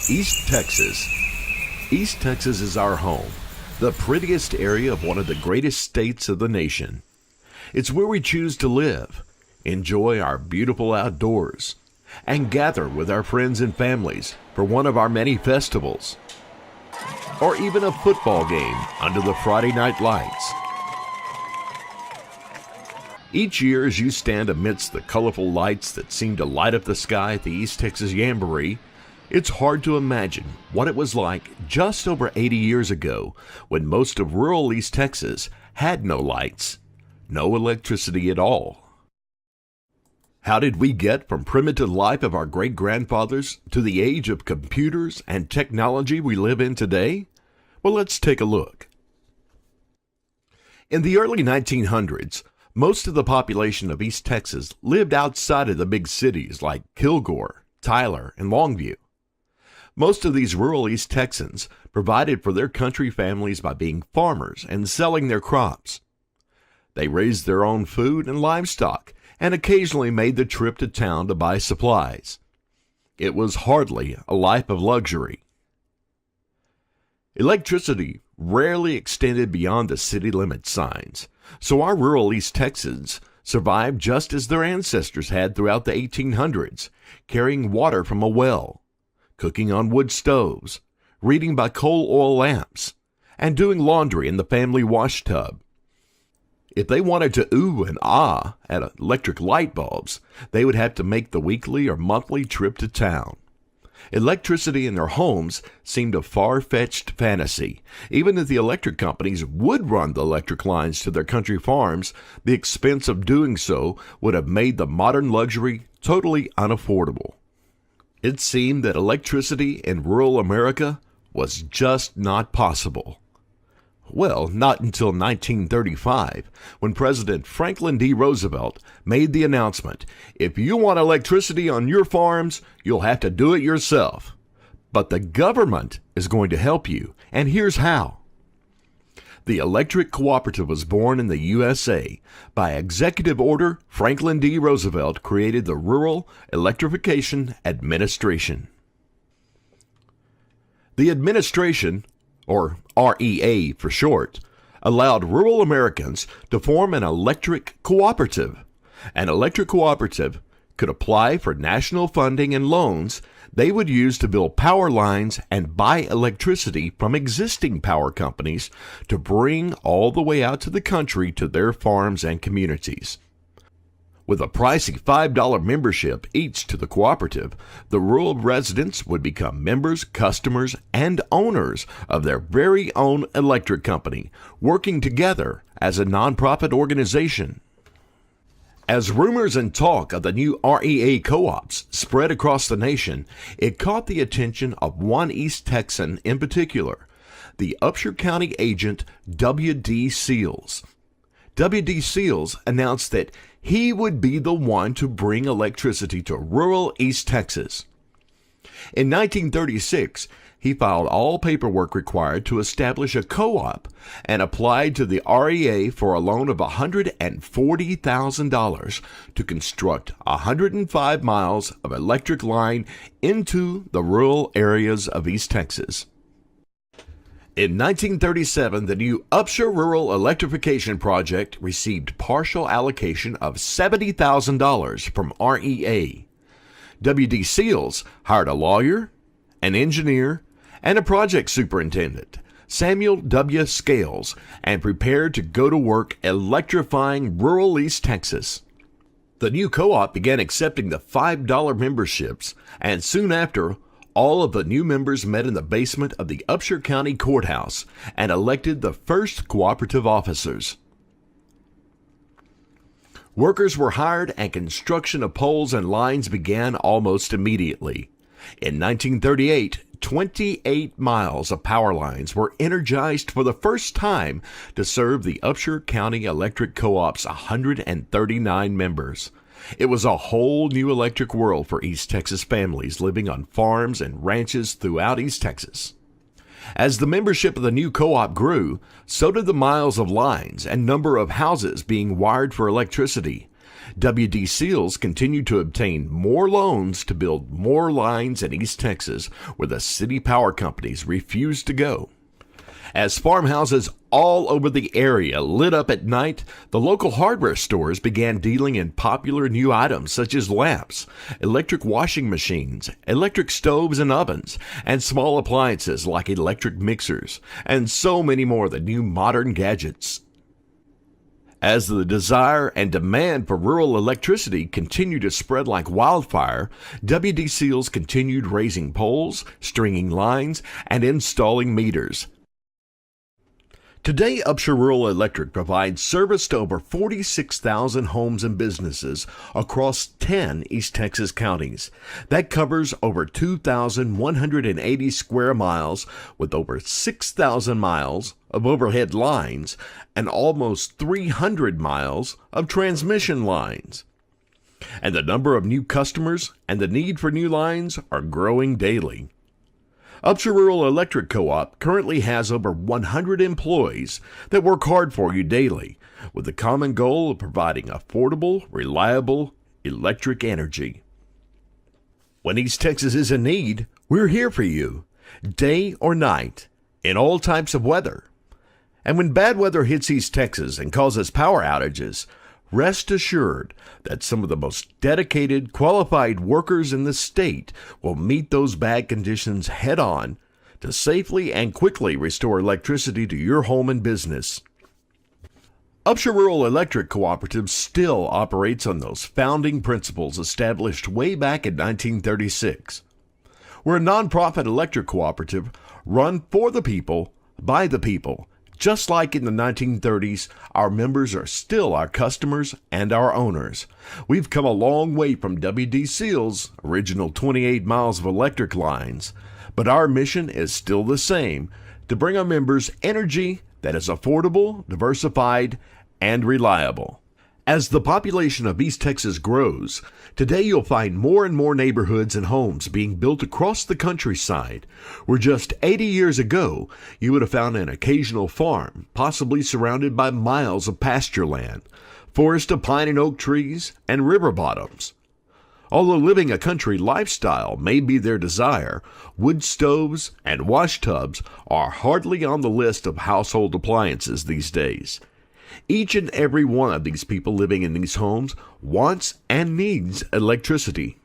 East Texas. East Texas is our home, the prettiest area of one of the greatest states of the nation. It's where we choose to live, enjoy our beautiful outdoors, and gather with our friends and families for one of our many festivals, or even a football game under the Friday night lights. Each year, as you stand amidst the colorful lights that seem to light up the sky at the East Texas Jamboree, it's hard to imagine what it was like just over 80 years ago when most of rural East Texas had no lights, no electricity at all. How did we get from primitive life of our great-grandfathers to the age of computers and technology we live in today? Well, let's take a look. In the early 1900s, most of the population of East Texas lived outside of the big cities like Kilgore, Tyler, and Longview. Most of these rural East Texans provided for their country families by being farmers and selling their crops. They raised their own food and livestock and occasionally made the trip to town to buy supplies. It was hardly a life of luxury. Electricity rarely extended beyond the city limit signs, so our rural East Texans survived just as their ancestors had throughout the 1800s, carrying water from a well, cooking on wood stoves, reading by coal oil lamps, and doing laundry in the family wash tub. If they wanted to ooh and ah at electric light bulbs, they would have to make the weekly or monthly trip to town. Electricity in their homes seemed a far-fetched fantasy. Even if the electric companies would run the electric lines to their country farms, the expense of doing so would have made the modern luxury totally unaffordable. It seemed that electricity in rural America was just not possible. Well, not until 1935, when President Franklin D. Roosevelt made the announcement, if you want electricity on your farms, you'll have to do it yourself. But the government is going to help you, and here's how. The Electric Cooperative was born in the USA. By executive order, Franklin D. Roosevelt created the Rural Electrification Administration. The administration, or REA for short, allowed rural Americans to form an electric cooperative. An electric cooperative could apply for national funding and loans they would use to build power lines and buy electricity from existing power companies to bring all the way out to the country to their farms and communities. With a pricey $5 membership each to the cooperative, the rural residents would become members, customers, and owners of their very own electric company, working together as a nonprofit organization. As rumors and talk of the new REA co-ops spread across the nation, it caught the attention of one East Texan in particular, the Upshur County agent W.D. Seals. W.D. Seals announced that he would be the one to bring electricity to rural East Texas. In 1936, he filed all paperwork required to establish a co-op and applied to the REA for a loan of $140,000 to construct 105 miles of electric line into the rural areas of East Texas. In 1937, the new Upshur Rural Electrification Project received partial allocation of $70,000 from REA. W.D. Seals hired a lawyer, an engineer, and a project superintendent, Samuel W. Scales, and prepared to go to work electrifying rural East Texas. The new co-op began accepting the $5 memberships, and soon after, all of the new members met in the basement of the Upshur County Courthouse and elected the first cooperative officers. Workers were hired and construction of poles and lines began almost immediately. In 1938, 28 miles of power lines were energized for the first time to serve the Upshur County Electric Co-op's 139 members. It was a whole new electric world for East Texas families living on farms and ranches throughout East Texas. As the membership of the new co-op grew, so did the miles of lines and number of houses being wired for electricity. WD Seals continued to obtain more loans to build more lines in East Texas where the city power companies refused to go. As farmhouses all over the area lit up at night, the local hardware stores began dealing in popular new items such as lamps, electric washing machines, electric stoves and ovens, and small appliances like electric mixers, and so many more of the new modern gadgets. As the desire and demand for rural electricity continued to spread like wildfire, WD Seals continued raising poles, stringing lines, and installing meters. Today, Upshur Rural Electric provides service to over 46,000 homes and businesses across 10 East Texas counties. That covers over 2,180 square miles with over 6,000 miles of overhead lines and almost 300 miles of transmission lines. And the number of new customers and the need for new lines are growing daily. Upshur Rural Electric Co-op currently has over 100 employees that work hard for you daily with the common goal of providing affordable, reliable electric energy. When East Texas is in need, we're here for you, day or night, in all types of weather. And when bad weather hits East Texas and causes power outages, rest assured that some of the most dedicated, qualified workers in the state will meet those bad conditions head on to safely and quickly restore electricity to your home and business. Upshur Rural Electric Cooperative still operates on those founding principles established way back in 1936. We're a nonprofit electric cooperative run for the people, by the people. Just like in the 1930s, our members are still our customers and our owners. We've come a long way from WD Seals' original 28 miles of electric lines, but our mission is still the same, to bring our members energy that is affordable, diversified, and reliable. As the population of East Texas grows, today you'll find more and more neighborhoods and homes being built across the countryside, where just 80 years ago you would have found an occasional farm, possibly surrounded by miles of pasture land, forest of pine and oak trees, and river bottoms. Although living a country lifestyle may be their desire, wood stoves and wash tubs are hardly on the list of household appliances these days. Each and every one of these people living in these homes wants and needs electricity.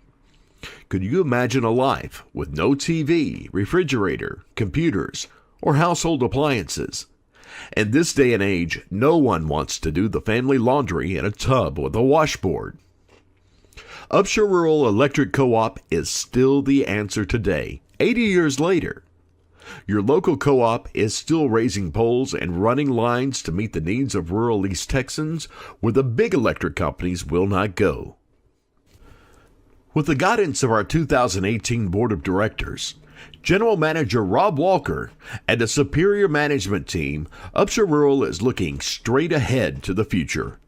Could you imagine a life with no TV, refrigerator, computers, or household appliances? In this day and age, no one wants to do the family laundry in a tub with a washboard. Upshur Rural Electric Co-op is still the answer today, 80 years later. Your local co-op is still raising poles and running lines to meet the needs of rural East Texans where the big electric companies will not go. With the guidance of our 2018 Board of Directors, General Manager Rob Walker, and a superior management team, Upshur Rural is looking straight ahead to the future.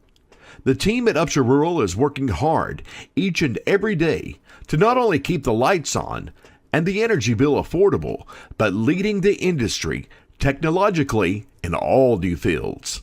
The team at Upshur Rural is working hard each and every day to not only keep the lights on and the energy bill affordable, but leading the industry technologically in all new fields.